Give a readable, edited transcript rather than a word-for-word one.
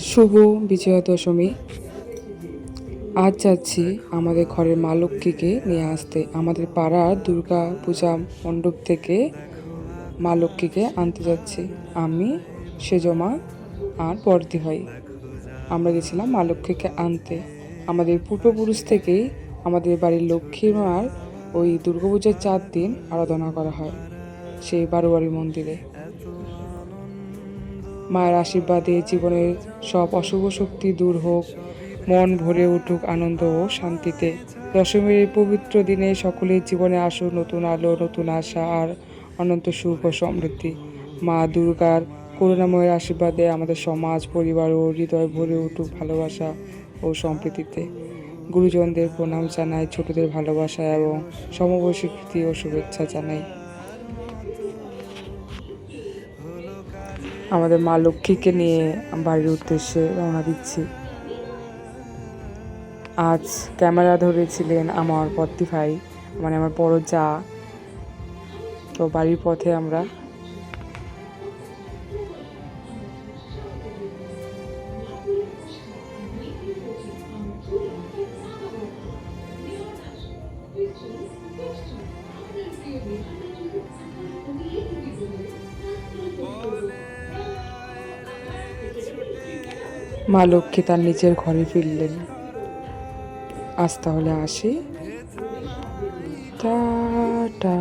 শুভ বিজয়া দশমী। আজ যাচ্ছি আমাদের ঘরের মা লক্ষ্মীকে নিয়ে আসতে। আমাদের পাড়ার দুর্গা পূজা মণ্ডপ থেকে মা লক্ষ্মীকে আনতে যাচ্ছি। আমি, সেজমা আর বর্দি ভাই আমরা গেছিলাম মা লক্ষ্মীকে আনতে। আমাদের পূর্বপুরুষ থেকেই আমাদের বাড়ির লক্ষ্মী মার ওই দুর্গাপূজার 4 দিন আরাধনা করা হয় সেই বারোয়ারি মন্দিরে। মায়ের আশীর্বাদে জীবনের সব অশুভ শক্তি দূর হোক, মন ভরে উঠুক আনন্দ ও শান্তিতে। দশমীর এই পবিত্র দিনে সকলের জীবনে আসুক নতুন আলো, নতুন আশা আর অনন্ত সুখ ও সমৃদ্ধি। মা দুর্গার করুণাময়ের আশীর্বাদে আমাদের সমাজ, পরিবার ও হৃদয় ভরে উঠুক ভালোবাসা ও সম্প্রীতিতে। গুরুজনদের প্রণাম জানাই, ছোটদের ভালোবাসা এবং সমবয়সী প্রীতি ও শুভেচ্ছা জানাই। আমাদের মা লক্ষ্মীকে নিয়ে বাড়ির উদ্দেশ্যে রওনা দিচ্ছি। আজ ক্যামেরা ধরেছিলেন আমার বর্দি ভাই, মানে আমার বড় যা। তো বাড়ির পথে আমরা মা লক্ষ্মী তার নিজের ঘরে ফিরলেন। আজ তাহলে আসি, টাটা।